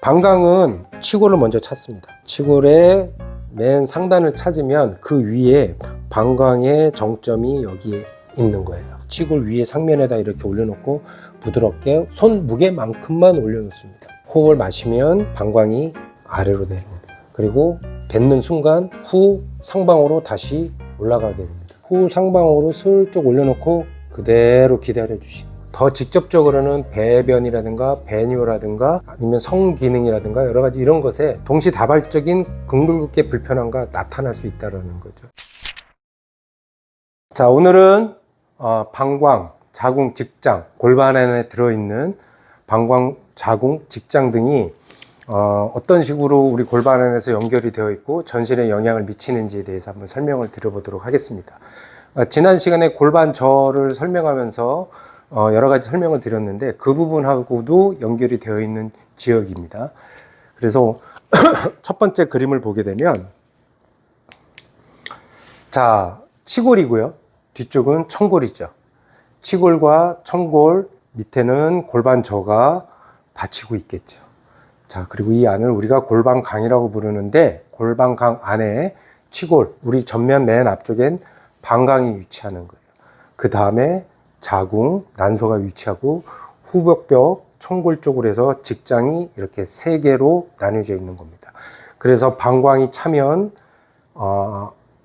방광은 치골을 먼저 찾습니다. 치골의 맨 상단을 찾으면 그 위에 방광의 정점이 여기에 있는 거예요. 치골 위에 상면에다 이렇게 올려놓고 부드럽게 손 무게만큼만 올려놓습니다. 호흡을 마시면 방광이 아래로 내립니다. 그리고 뱉는 순간 후 상방으로 다시 올라가게 됩니다. 후 상방으로 슬쩍 올려놓고 그대로 기다려 주시고, 더 직접적으로는 배변이라든가 배뇨라든가 아니면 성기능이라든가 여러 가지 이런 것에 동시다발적인 긍글긋게 불편함과 나타날 수 있다는 거죠. 자, 오늘은 방광, 자궁, 직장, 골반 안에 들어있는 방광, 자궁, 직장 등이 어떤 식으로 우리 골반 안에서 연결이 되어 있고 전신에 영향을 미치는지에 대해서 한번 설명을 드려보도록 하겠습니다. 지난 시간에 골반저를 설명하면서 여러 가지 설명을 드렸는데 그 부분하고도 연결이 되어 있는 지역입니다. 그래서 첫 번째 그림을 보게 되면, 자, 치골이고요. 뒤쪽은 청골이죠. 치골과 청골 밑에는 골반저가 받치고 있겠죠. 자, 그리고 이 안을 우리가 골반강이라고 부르는데, 골반강 안에 치골, 우리 전면 맨 앞쪽엔 방광이 위치하는 거예요. 그 다음에 자궁, 난소가 위치하고 후벽벽, 청골 쪽으로 해서 직장이 이렇게 세 개로 나뉘어져 있는 겁니다. 그래서 방광이 차면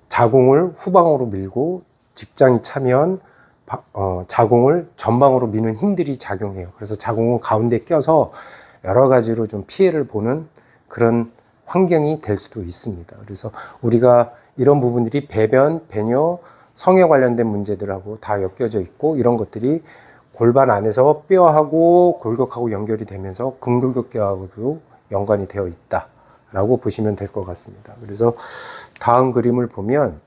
자궁을 후방으로 밀고, 직장이 차면 자궁을 전방으로 미는 힘들이 작용해요. 그래서 자궁은 가운데 껴서 여러 가지로 좀 피해를 보는 그런 환경이 될 수도 있습니다. 그래서 우리가 이런 부분들이 배변, 배뇨, 성에 관련된 문제들하고 다 엮여져 있고, 이런 것들이 골반 안에서 뼈하고 골격하고 연결이 되면서 긍글격계하고도 연관이 되어 있다라고 보시면 될 것 같습니다. 그래서 다음 그림을 보면,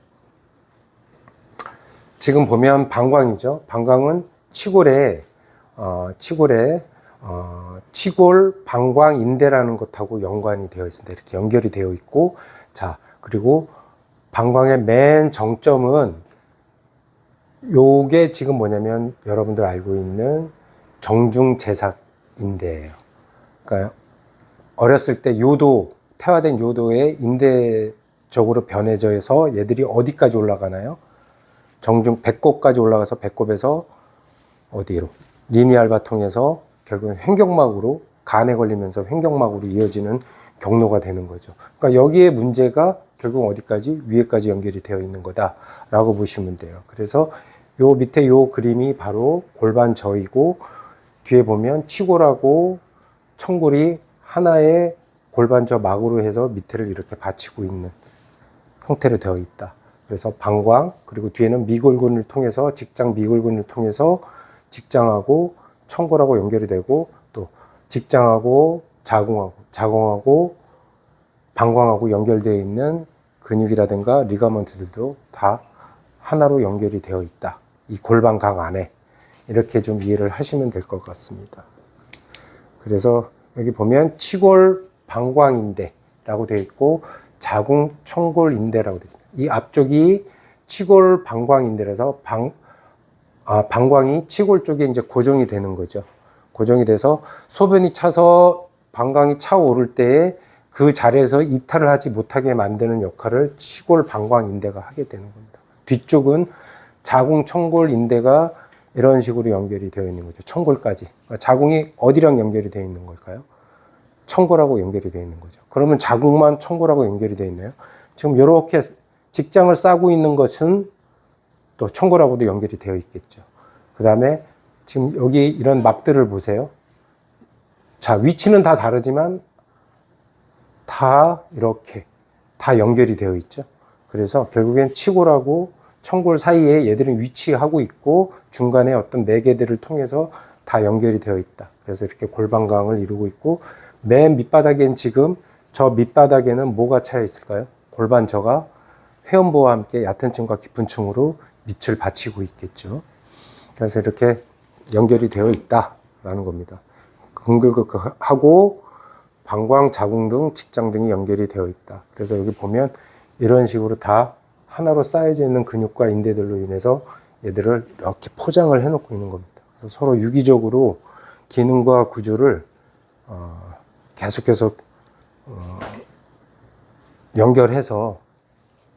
지금 보면 방광이죠. 방광은 치골 방광인대라는 것하고 연관이 되어 있습니다. 이렇게 연결이 되어 있고, 자, 그리고 방광의 맨 정점은 요게 지금 뭐냐면 여러분들 알고 있는 정중제삭인대예요. 그러니까 어렸을 때 요도, 태화된 요도의 인대적으로 변해져서 얘들이 어디까지 올라가나요? 배꼽까지 올라가서 배꼽에서 어디로? 리니알바 통해서 결국은 횡격막으로, 간에 걸리면서 횡격막으로 이어지는 경로가 되는 거죠. 그러니까 여기에 문제가 결국 어디까지? 위에까지 연결이 되어 있는 거다라고 보시면 돼요. 그래서 요 밑에 요 그림이 바로 골반저이고, 뒤에 보면 치골하고 청골이 하나의 골반저 막으로 해서 밑에를 이렇게 받치고 있는 형태로 되어 있다. 그래서 방광, 그리고 뒤에는 미골근을 통해서, 직장 미골근을 통해서 직장하고 청골하고 연결이 되고, 또 직장하고 자궁하고 방광하고 연결되어 있는 근육이라든가 리가먼트들도 다 하나로 연결이 되어 있다. 이 골반강 안에. 이렇게 좀 이해를 하시면 될 것 같습니다. 그래서 여기 보면 치골 방광인대라고 되어 있고, 자궁 청골인대라고 되어 있습니다. 이 앞쪽이 치골 방광인대라서 방광이 치골 쪽에 이제 고정이 되는 거죠. 고정이 돼서 소변이 차서 방광이 차오를 때에 그 자리에서 이탈을 하지 못하게 만드는 역할을 치골 방광인대가 하게 되는 겁니다. 뒤쪽은 자궁 청골인대가 이런 식으로 연결이 되어 있는 거죠. 청골까지. 그러니까 자궁이 어디랑 연결이 되어 있는 걸까요? 청골하고 연결이 되어 있는 거죠. 그러면 자궁만 청골하고 연결이 되어 있나요? 지금 이렇게 직장을 싸고 있는 것은 또 청골하고도 연결이 되어 있겠죠. 그 다음에 지금 여기 이런 막들을 보세요. 자, 위치는 다 다르지만 다 이렇게 다 연결이 되어 있죠. 그래서 결국엔 치골하고 청골 사이에 얘들은 위치하고 있고, 중간에 어떤 매개들을 통해서 다 연결이 되어 있다. 그래서 이렇게 골반강을 이루고 있고, 맨 밑바닥엔 지금 저 밑바닥에는 뭐가 차여 있을까요? 골반저가 회음부와 함께 얕은 층과 깊은 층으로 밑을 받치고 있겠죠. 그래서 이렇게 연결이 되어 있다라는 겁니다. 긍글극하고 방광, 자궁 등 직장 등이 연결이 되어 있다. 그래서 여기 보면 이런 식으로 다 하나로 쌓여져 있는 근육과 인대들로 인해서 얘들을 이렇게 포장을 해놓고 있는 겁니다. 그래서 서로 유기적으로 기능과 구조를 계속해서 연결해서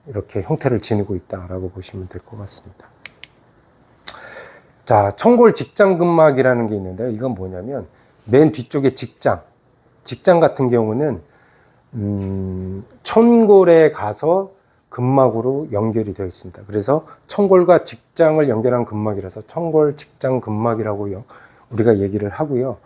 이렇게 형태를 지니고 있다라고 보시면 될 것 같습니다. 자, 청골 직장근막이라는 게 있는데요. 이건 뭐냐면 맨 뒤쪽에 직장 같은 경우는 천골에 가서 근막으로 연결이 되어 있습니다. 그래서 천골과 직장을 연결한 근막이라서 청골 직장 근막이라고 우리가 얘기를 하고요.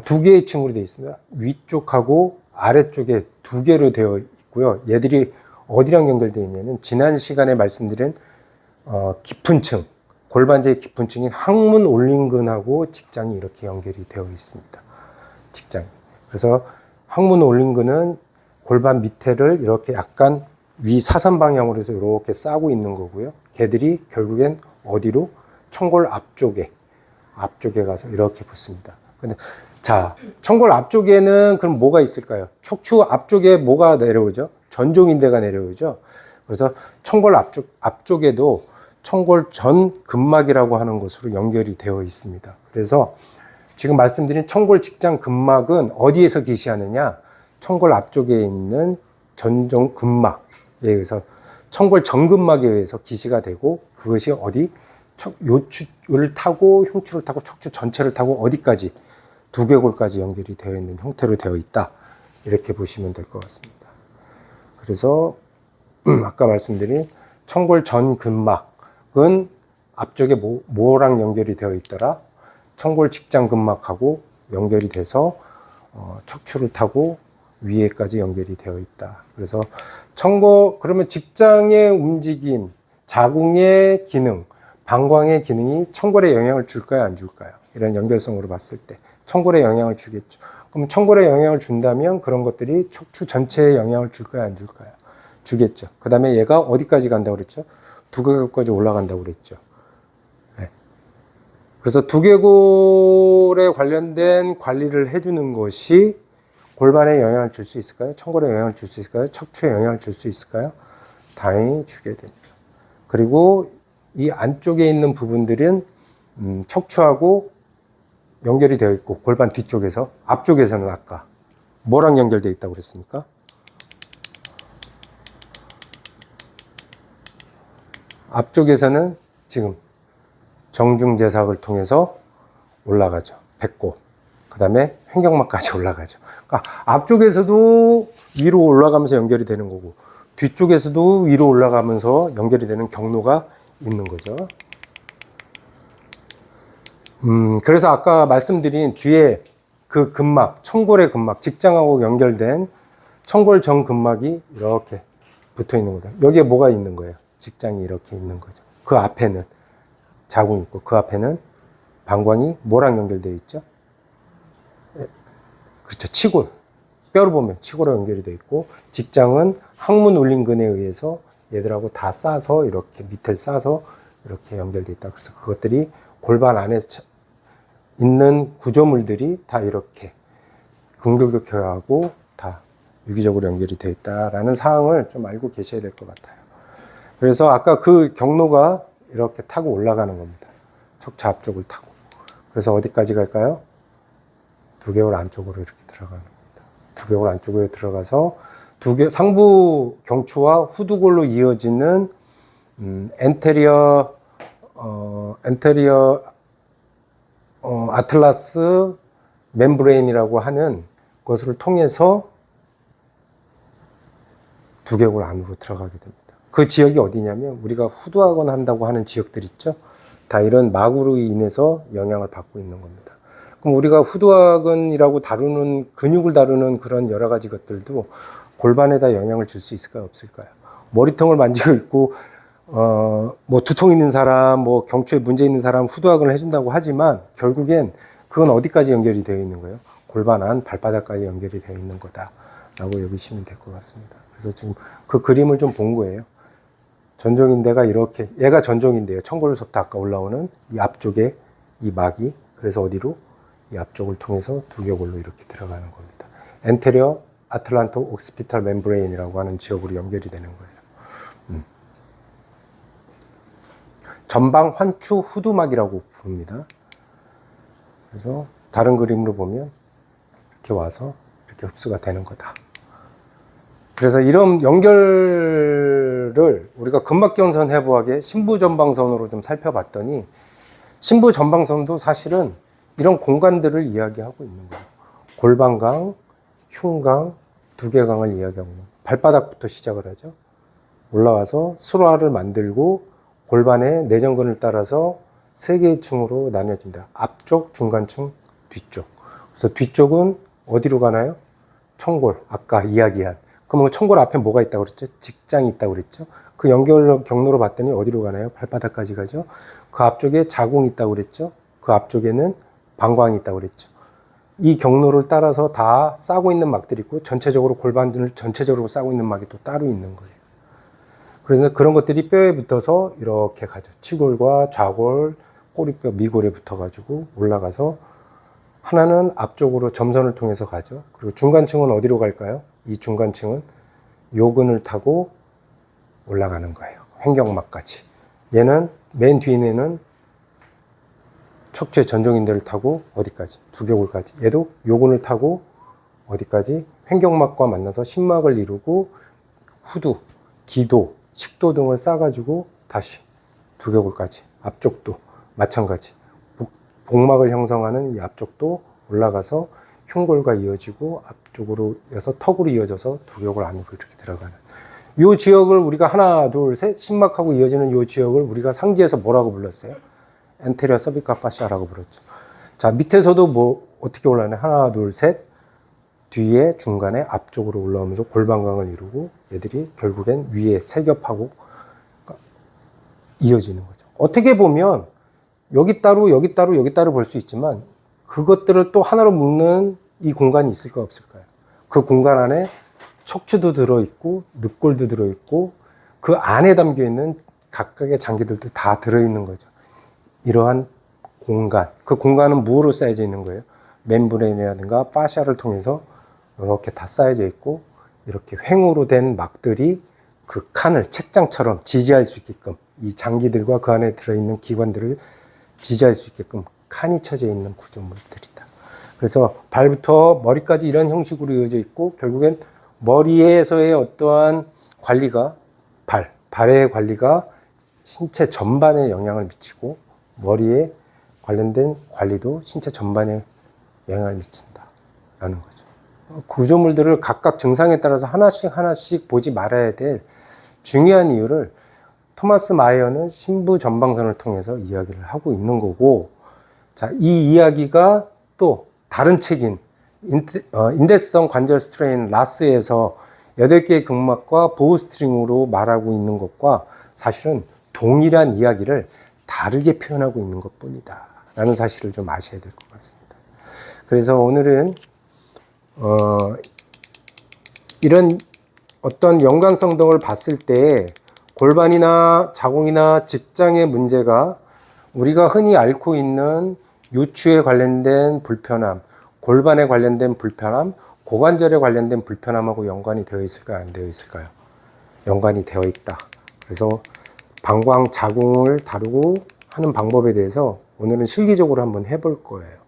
두 개의 층으로 되어 있습니다. 위쪽하고 아래쪽에 두 개로 되어 있고요. 얘들이 어디랑 연결되어 있냐면 지난 시간에 말씀드린 깊은 층, 골반제의 깊은 층인 항문 올림근하고 직장이 이렇게 연결이 되어 있습니다. 직장이. 그래서 항문 올림근은 골반 밑에를 이렇게 약간 위 사선 방향으로 해서 이렇게 싸고 있는 거고요. 걔들이 결국엔 어디로? 청골 앞쪽에 가서 이렇게 붙습니다. 근데 자, 청골 앞쪽에는 그럼 뭐가 있을까요? 척추 앞쪽에 뭐가 내려오죠? 전종인대가 내려오죠. 그래서 청골 앞쪽에도 청골 전 근막이라고 하는 것으로 연결이 되어 있습니다. 그래서 지금 말씀드린 청골 직장 근막은 어디에서 기시하느냐? 청골 앞쪽에 있는 전종 근막에 의해서 청골 전근막에 의해서 기시가 되고 그것이 어디? 요추를 타고 흉추를 타고 척추 전체를 타고 어디까지? 두개골까지 연결이 되어 있는 형태로 되어 있다. 이렇게 보시면 될 것 같습니다. 그래서 아까 말씀드린 청골 전 근막은 앞쪽에 뭐랑 연결이 되어 있더라? 청골 직장 근막하고 연결이 돼서 척추를 타고 위에까지 연결이 되어 있다. 그래서 그러면 직장의 움직임, 자궁의 기능, 방광의 기능이 청골에 영향을 줄까요, 안 줄까요? 이런 연결성으로 봤을 때 청골에 영향을 주겠죠. 그럼 청골에 영향을 준다면 그런 것들이 척추 전체에 영향을 줄까요, 안 줄까요? 주겠죠. 그 다음에 얘가 어디까지 간다고 그랬죠? 두개골까지 올라간다고 그랬죠. 네. 그래서 두개골에 관련된 관리를 해주는 것이 골반에 영향을 줄 수 있을까요? 청골에 영향을 줄 수 있을까요? 척추에 영향을 줄 수 있을까요? 당연히 주게 됩니다. 그리고 이 안쪽에 있는 부분들은 척추하고 연결이 되어 있고 골반 뒤쪽에서 앞쪽에서는 아까 뭐랑 연결되어 있다고 그랬습니까? 앞쪽에서는 지금 정중제삭을 통해서 올라가죠. 배꼽. 그 다음에 횡격막까지 올라가죠. 그러니까 앞쪽에서도 위로 올라가면서 연결이 되는 거고 뒤쪽에서도 위로 올라가면서 연결이 되는 경로가 있는 거죠. 그래서 아까 말씀드린 뒤에 그 근막, 청골의 근막, 직장하고 연결된 청골 전 근막이 이렇게 붙어 있는 거다. 여기에 뭐가 있는 거예요? 직장이 이렇게 있는 거죠. 그 앞에는 자궁이 있고 그 앞에는 방광이 뭐랑 연결되어 있죠? 그렇죠. 치골. 뼈를 보면 치골로 연결이 되어 있고 직장은 항문 올림근에 의해서 얘들하고 다 싸서 이렇게 밑을 싸서 이렇게 연결되어 있다. 그래서 그것들이 골반 안에 있는 구조물들이 다 이렇게 근골격하고 다 유기적으로 연결이 되어 있다라는 사항을 좀 알고 계셔야 될 것 같아요. 그래서 아까 그 경로가 이렇게 타고 올라가는 겁니다. 척추 앞쪽을 타고. 그래서 어디까지 갈까요? 두개골 안쪽으로 이렇게 들어가는 겁니다. 두개골 안쪽으로 들어가서 상부 경추와 후두골로 이어지는 엔테리어 아틀라스 멤브레인이라고 하는 것을 통해서 두개골 안으로 들어가게 됩니다. 그 지역이 어디냐면 우리가 후두학원 한다고 하는 지역들 있죠. 다 이런 막으로 인해서 영향을 받고 있는 겁니다. 그럼 우리가 후두학원이라고 다루는 근육을 다루는 그런 여러 가지 것들도 골반에다 영향을 줄 수 있을까요, 없을까요? 머리통을 만지고 있고 뭐 두통 있는 사람, 뭐 경추에 문제 있는 사람 후두학원을 해준다고 하지만 결국엔 그건 어디까지 연결이 되어 있는 거예요? 골반 안 발바닥까지 연결이 되어 있는 거다라고 여기시면 될 것 같습니다. 그래서 지금 그 그림을 좀 본 거예요. 전종인대가 이렇게, 얘가 전종인대예요. 청골로부터 아까 올라오는 이 앞쪽에 이 막이, 그래서 어디로? 이 앞쪽을 통해서 두개골로 이렇게 들어가는 겁니다. 엔테리어 아틀란토 옥시피탈 멤브레인이라고 하는 지역으로 연결이 되는 거예요. 전방 환추 후두막이라고 부릅니다. 그래서 다른 그림으로 보면 이렇게 와서 이렇게 흡수가 되는 거다. 그래서 이런 연결을 우리가 근막경선 해부학의 신부전방선으로 좀 살펴봤더니 신부전방선도 사실은 이런 공간들을 이야기하고 있는 거예요. 골반강, 흉강, 두개강을 이야기하고 있는 거예요. 발바닥부터 시작을 하죠. 올라와서 수라를 만들고 골반의 내전근을 따라서 세 개의 층으로 나뉘어진다. 앞쪽, 중간층, 뒤쪽. 그래서 뒤쪽은 어디로 가나요? 청골, 아까 이야기한. 그러면 청골 앞에 뭐가 있다고 그랬죠? 직장이 있다고 그랬죠? 그 연결 경로로 봤더니 어디로 가나요? 발바닥까지 가죠? 그 앞쪽에 자궁이 있다고 그랬죠? 그 앞쪽에는 방광이 있다고 그랬죠? 이 경로를 따라서 다 싸고 있는 막들이 있고 전체적으로 골반을 전체적으로 싸고 있는 막이 또 따로 있는 거예요. 그래서 그런 것들이 뼈에 붙어서 이렇게 가죠. 치골과 좌골, 꼬리뼈, 미골에 붙어가지고 올라가서 하나는 앞쪽으로 점선을 통해서 가죠. 그리고 중간층은 어디로 갈까요? 이 중간층은 요근을 타고 올라가는 거예요. 횡격막까지. 얘는 맨 뒤에는 척추의 전정인대를 타고 어디까지? 두개골까지. 얘도 요근을 타고 어디까지? 횡격막과 만나서 심막을 이루고 후두, 기도, 식도 등을 싸가지고 다시 두개골까지. 앞쪽도 마찬가지. 복막을 형성하는 이 앞쪽도 올라가서 흉골과 이어지고 앞쪽으로 해서 턱으로 이어져서 두개골 안으로 이렇게 들어가는. 이 지역을 우리가 하나, 둘, 셋 심막하고 이어지는 이 지역을 우리가 상지에서 뭐라고 불렀어요? 엔테리어 서비컬 파시아라고 불렀죠. 자, 밑에서도 뭐 어떻게 올라가냐? 하나, 둘, 셋. 뒤에 중간에 앞쪽으로 올라오면서 골반강을 이루고 얘들이 결국엔 위에 세겹하고 이어지는 거죠. 어떻게 보면 여기 따로 여기 따로 여기 따로 볼 수 있지만 그것들을 또 하나로 묶는 이 공간이 있을까 없을까요? 그 공간 안에 척추도 들어있고 늑골도 들어있고 그 안에 담겨있는 각각의 장기들도 다 들어있는 거죠. 이러한 공간, 그 공간은 무엇으로 쌓여져 있는 거예요? 멤브레인이라든가 파시아를 통해서 이렇게 다 쌓여져 있고 이렇게 횡으로 된 막들이 그 칸을 책장처럼 지지할 수 있게끔 이 장기들과 그 안에 들어있는 기관들을 지지할 수 있게끔 칸이 쳐져 있는 구조물들이다. 그래서 발부터 머리까지 이런 형식으로 이어져 있고 결국엔 머리에서의 어떠한 관리가 발의 관리가 신체 전반에 영향을 미치고 머리에 관련된 관리도 신체 전반에 영향을 미친다라는 거죠. 구조물들을 각각 증상에 따라서 하나씩 보지 말아야 될 중요한 이유를 토마스 마이어는 신부 전방선을 통해서 이야기를 하고 있는 거고, 자, 이 이야기가 또 다른 책인 인대성 관절 스트레인 라스에서 8개의 근막과 보호 스트링으로 말하고 있는 것과 사실은 동일한 이야기를 다르게 표현하고 있는 것 뿐이다 라는 사실을 좀 아셔야 될 것 같습니다. 그래서 오늘은 이런 어떤 연관성 등을 봤을 때 골반이나 자궁이나 직장의 문제가 우리가 흔히 앓고 있는 요추에 관련된 불편함, 골반에 관련된 불편함, 고관절에 관련된 불편함하고 연관이 되어 있을까요? 안 되어 있을까요? 연관이 되어 있다. 그래서 방광, 자궁을 다루고 하는 방법에 대해서 오늘은 실기적으로 한번 해볼 거예요.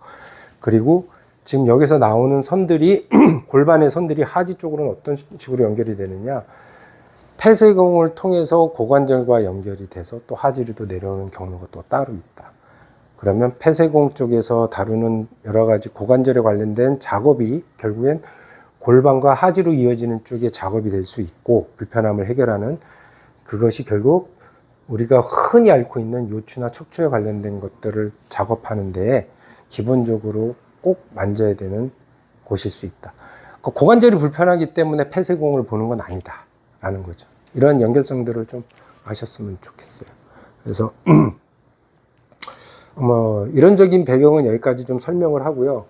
그리고 지금 여기서 나오는 선들이 골반의 선들이 하지 쪽으로는 어떤 식으로 연결이 되느냐, 폐쇄공을 통해서 고관절과 연결이 돼서 또 하지로도 내려오는 경로가 또 따로 있다. 그러면 폐쇄공 쪽에서 다루는 여러 가지 고관절에 관련된 작업이 결국엔 골반과 하지로 이어지는 쪽에 작업이 될 수 있고, 불편함을 해결하는 그것이 결국 우리가 흔히 앓고 있는 요추나 척추에 관련된 것들을 작업하는 데에 기본적으로 꼭 만져야 되는 곳일 수 있다. 고관절이 불편하기 때문에 폐쇄공을 보는 건 아니다 라는 거죠. 이런 연결성들을 좀 아셨으면 좋겠어요. 그래서 이론적인 배경은 여기까지 좀 설명을 하고요.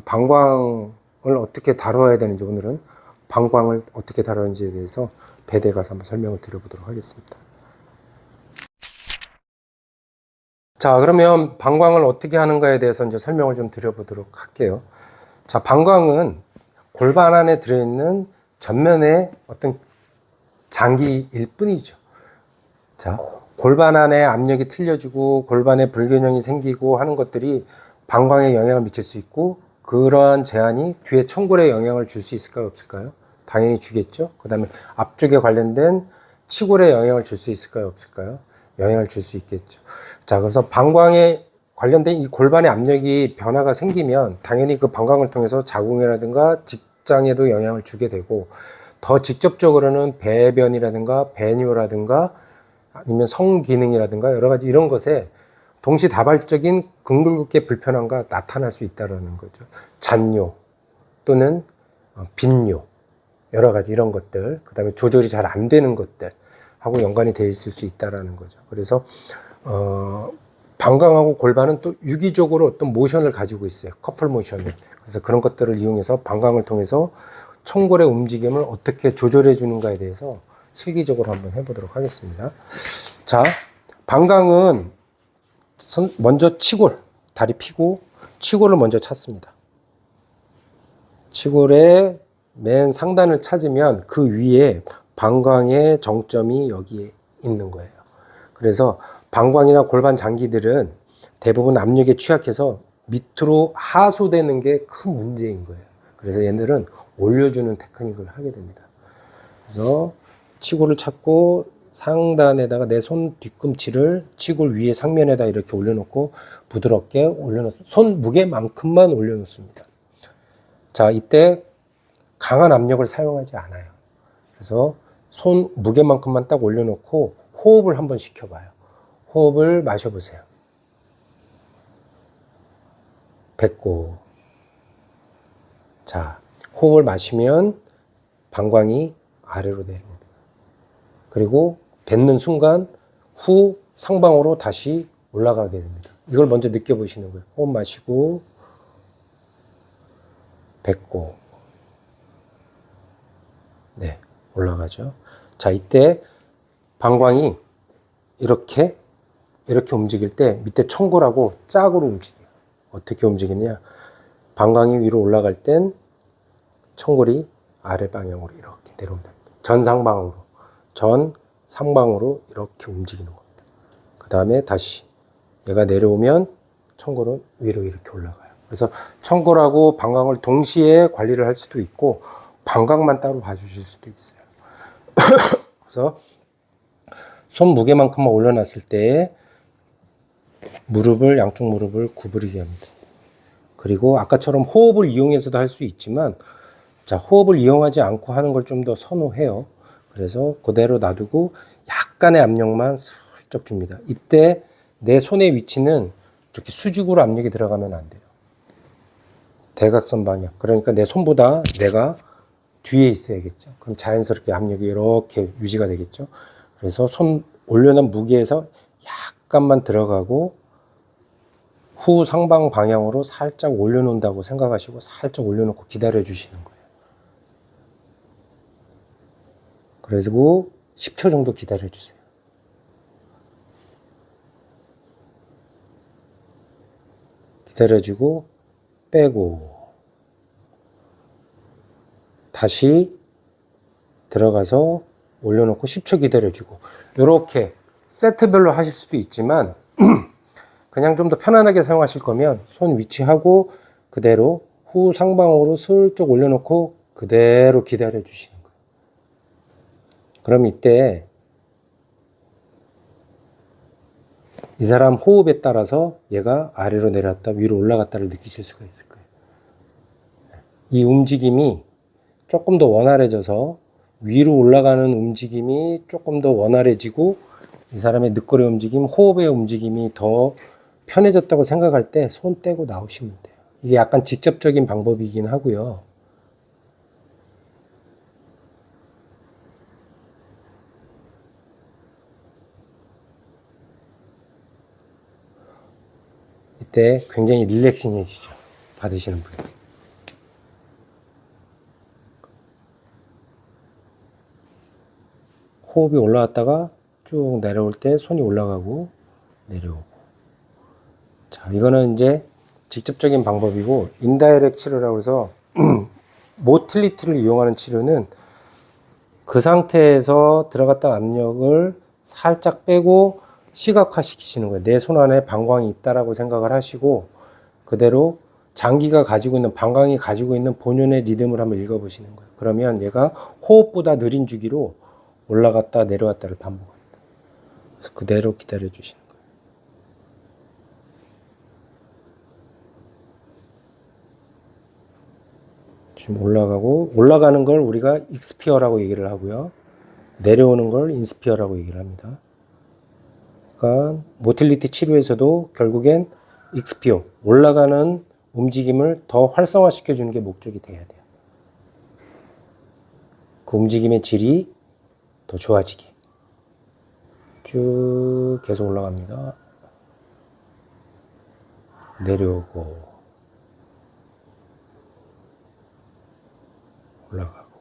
방광을 어떻게 다뤄야 되는지, 오늘은 방광을 어떻게 다루는지에 대해서 배대 가서 한번 설명을 드려보도록 하겠습니다. 자, 그러면 방광을 어떻게 하는가에 대해서 이제 설명을 좀 드려보도록 할게요. 자, 방광은 골반 안에 들어있는 전면의 어떤 장기일 뿐이죠. 자, 골반 안에 압력이 틀려지고 골반에 불균형이 생기고 하는 것들이 방광에 영향을 미칠 수 있고, 그러한 제한이 뒤에 청골에 영향을 줄 수 있을까요, 없을까요? 당연히 주겠죠. 그 다음에 앞쪽에 관련된 치골에 영향을 줄 수 있을까요, 없을까요? 영향을 줄 수 있겠죠. 자, 그래서 방광에 관련된 이 골반의 압력이 변화가 생기면 당연히 그 방광을 통해서 자궁이라든가 직장에도 영향을 주게 되고, 더 직접적으로는 배변이라든가 배뇨라든가 아니면 성기능이라든가 여러 가지 이런 것에 동시다발적인 긍글굼의 불편함과 나타날 수 있다는 거죠. 잔뇨 또는 빈뇨, 여러 가지 이런 것들, 그 다음에 조절이 잘 안 되는 것들 하고 연관이 되어 있을 수 있다는 거죠. 그래서 방광하고 골반은 또 유기적으로 어떤 모션을 가지고 있어요. 커플 모션을. 그래서 그런 것들을 이용해서 방광을 통해서 청골의 움직임을 어떻게 조절해 주는가에 대해서 실기적으로 한번 해보도록 하겠습니다. 자, 방광은 먼저 치골, 다리 펴고 치골을 먼저 찾습니다. 치골의 맨 상단을 찾으면 그 위에 방광의 정점이 여기에 있는 거예요. 그래서 방광이나 골반 장기들은 대부분 압력에 취약해서 밑으로 하소되는 게 큰 문제인 거예요. 그래서 얘들은 올려주는 테크닉을 하게 됩니다. 그래서 치골을 찾고 상단에다가 내 손 뒤꿈치를 치골 위에 상면에다 이렇게 올려놓고 부드럽게 올려놓습니다. 손 무게만큼만 올려놓습니다. 자, 이때 강한 압력을 사용하지 않아요. 그래서 손 무게만큼만 딱 올려놓고 호흡을 한번 시켜봐요. 호흡을 마셔보세요. 뱉고. 자, 호흡을 마시면 방광이 아래로 내립니다. 그리고 뱉는 순간 후 상방으로 다시 올라가게 됩니다. 이걸 먼저 느껴보시는 거예요. 호흡 마시고 뱉고, 네, 올라가죠. 자, 이때 방광이 이렇게 움직일 때 밑에 청골하고 짝으로 움직여요. 어떻게 움직이냐? 방광이 위로 올라갈 땐 청골이 아래 방향으로 이렇게 내려옵니다. 전상방으로, 전상방으로 이렇게 움직이는 겁니다. 그 다음에 다시 얘가 내려오면 청골은 위로 이렇게 올라가요. 그래서 청골하고 방광을 동시에 관리를 할 수도 있고 방광만 따로 봐주실 수도 있어요. 그래서 손 무게만큼만 올려놨을 때 양쪽 무릎을 구부리게 합니다. 그리고 아까처럼 호흡을 이용해서도 할 수 있지만, 자, 호흡을 이용하지 않고 하는 걸 좀 더 선호해요. 그래서 그대로 놔두고 약간의 압력만 슬쩍 줍니다. 이때 내 손의 위치는 이렇게 수직으로 압력이 들어가면 안 돼요. 대각선 방향. 그러니까 내 손보다 내가 뒤에 있어야겠죠. 그럼 자연스럽게 압력이 이렇게 유지가 되겠죠. 그래서 손 올려놓은 무게에서 약간만 들어가고 후 상방 방향으로 살짝 올려놓는다고 생각하시고 살짝 올려놓고 기다려 주시는 거예요. 그리고 10초 정도 기다려 주세요. 기다려주고 빼고 다시 들어가서 올려놓고 10초 기다려주고, 이렇게 세트별로 하실 수도 있지만 그냥 좀 더 편안하게 사용하실 거면 손 위치하고 그대로 후 상방으로 슬쩍 올려놓고 그대로 기다려 주시는 거예요. 그럼 이때 이 사람 호흡에 따라서 얘가 아래로 내려왔다 위로 올라갔다를 느끼실 수가 있을 거예요. 이 움직임이 조금 더 원활해져서 위로 올라가는 움직임이 조금 더 원활해지고 이 사람의 늑골의 움직임, 호흡의 움직임이 더 편해졌다고 생각할 때 손 떼고 나오시면 돼요. 이게 약간 직접적인 방법이긴 하고요. 이때 굉장히 릴렉싱해지죠. 받으시는 분. 호흡이 올라왔다가 쭉 내려올 때 손이 올라가고 내려오고. 자, 이거는 이제 직접적인 방법이고, 인다이렉트 치료라고 해서 모틸리티를 이용하는 치료는 그 상태에서 들어갔던 압력을 살짝 빼고 시각화 시키시는 거예요. 내 손 안에 방광이 있다라고 생각을 하시고 그대로 장기가 가지고 있는, 방광이 가지고 있는 본연의 리듬을 한번 읽어보시는 거예요. 그러면 얘가 호흡보다 느린 주기로 올라갔다 내려왔다를 반복합니다. 그래서 그대로 기다려 주시는 거예요. 지금 올라가는 걸 우리가 익스피어라고 얘기를 하고요. 내려오는 걸 인스피어라고 얘기를 합니다. 그러니까 모틸리티 치료에서도 결국엔 익스피어, 올라가는 움직임을 더 활성화시켜 주는 게 목적이 돼야 돼요. 그 움직임의 질이 더 좋아지게. 쭉 계속 올라갑니다. 내려오고 올라가고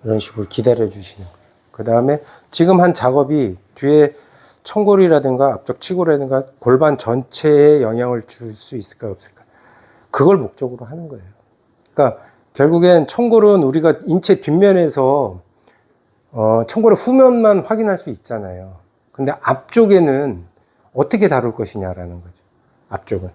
이런 식으로 기다려 주시는 거예요. 그 다음에 지금 한 작업이 뒤에 청골이라든가 앞쪽 치골이라든가 골반 전체에 영향을 줄 수 있을까요, 없을까요? 그걸 목적으로 하는 거예요. 그러니까 결국엔 청골은 우리가 인체 뒷면에서 청골의 후면만 확인할 수 있잖아요. 근데 앞쪽에는 어떻게 다룰 것이냐라는 거죠. 앞쪽은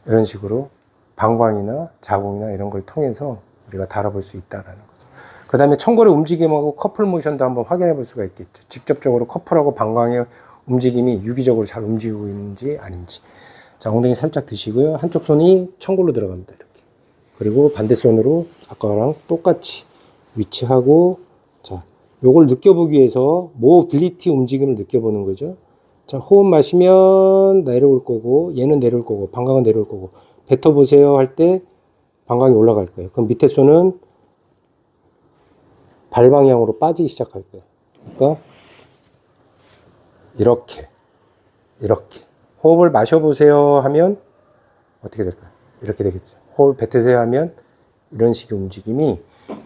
이런 식으로 방광이나 자궁이나 이런 걸 통해서 우리가 다뤄볼 수 있다라는 거죠. 그 다음에 청골의 움직임하고 커플 모션도 한번 확인해 볼 수가 있겠죠. 직접적으로 커플하고 방광의 움직임이 유기적으로 잘 움직이고 있는지 아닌지. 자, 엉덩이 살짝 드시고요. 한쪽 손이 청골로 들어갑니다. 이렇게. 그리고 반대 손으로 아까랑 똑같이 위치하고, 자, 요걸 느껴보기 위해서 모빌리티 움직임을 느껴보는 거죠. 자, 호흡 마시면 내려올 거고, 얘는 내려올 거고, 방광은 내려올 거고, 뱉어보세요 할 때 방광이 올라갈 거예요. 그럼 밑에 손은 발 방향으로 빠지기 시작할 거예요. 그러니까 이렇게 호흡을 마셔보세요 하면 어떻게 될까요? 이렇게 되겠죠. 호흡을 뱉으세요 하면 이런 식의 움직임이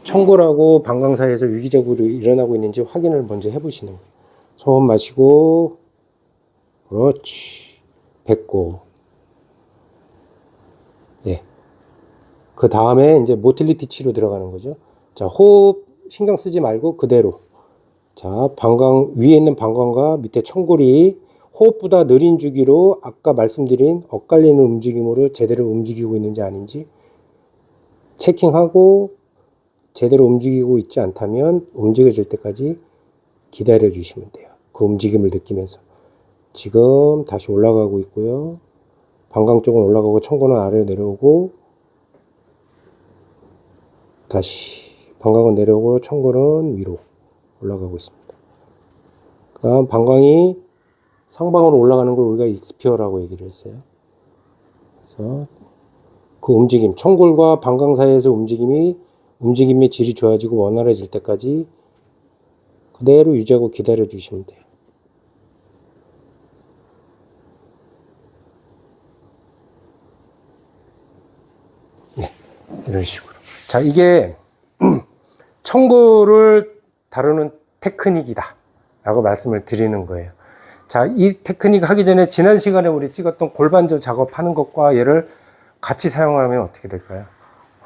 청골하고 방광 사이에서 유기적으로 일어나고 있는지 확인을 먼저 해보시는 거예요. 호흡 마시고, 그렇지, 뱉고, 예. 그 다음에 이제 모틸리티 치료 들어가는 거죠. 자, 호흡 신경 쓰지 말고 그대로. 자, 방광, 위에 있는 방광과 밑에 청골이 호흡보다 느린 주기로 아까 말씀드린 엇갈리는 움직임으로 제대로 움직이고 있는지 아닌지 체킹하고, 제대로 움직이고 있지 않다면 움직여질 때까지 기다려 주시면 돼요. 그 움직임을 느끼면서. 지금 다시 올라가고 있고요. 방광 쪽은 올라가고 청골은 아래로 내려오고, 다시 방광은 내려오고 청골은 위로 올라가고 있습니다. 그러니까 방광이 상방으로 올라가는 걸 우리가 익스피어라고 얘기를 했어요. 그래서 그 움직임, 청골과 방광 사이에서 움직임의 질이 좋아지고 원활해질 때까지 그대로 유지하고 기다려 주시면 돼요. 네, 이런 식으로. 자, 이게 청골을 다루는 테크닉이다 라고 말씀을 드리는 거예요. 자, 이 테크닉 하기 전에 지난 시간에 우리 찍었던 골반저 작업하는 것과 얘를 같이 사용하면 어떻게 될까요?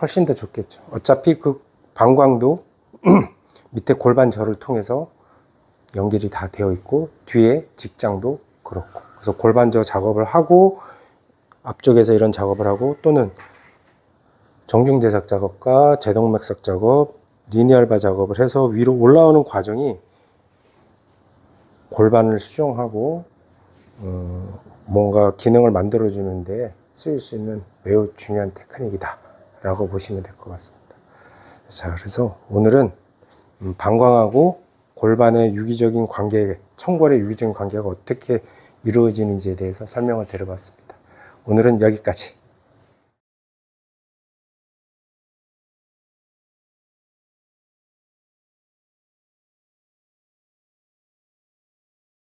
훨씬 더 좋겠죠. 어차피 그 방광도 밑에 골반저를 통해서 연결이 다 되어 있고, 뒤에 직장도 그렇고. 그래서 골반저 작업을 하고, 앞쪽에서 이런 작업을 하고, 또는 정중대삭 작업과 제동맥삭 작업, 리니얼바 작업을 해서 위로 올라오는 과정이 골반을 수정하고 뭔가 기능을 만들어주는데 쓰일 수 있는 매우 중요한 테크닉이다 라고 보시면 될 것 같습니다. 자, 그래서 오늘은 방광하고 골반의 유기적인 관계, 청골의 유기적인 관계가 어떻게 이루어지는지에 대해서 설명을 드려봤습니다. 오늘은 여기까지.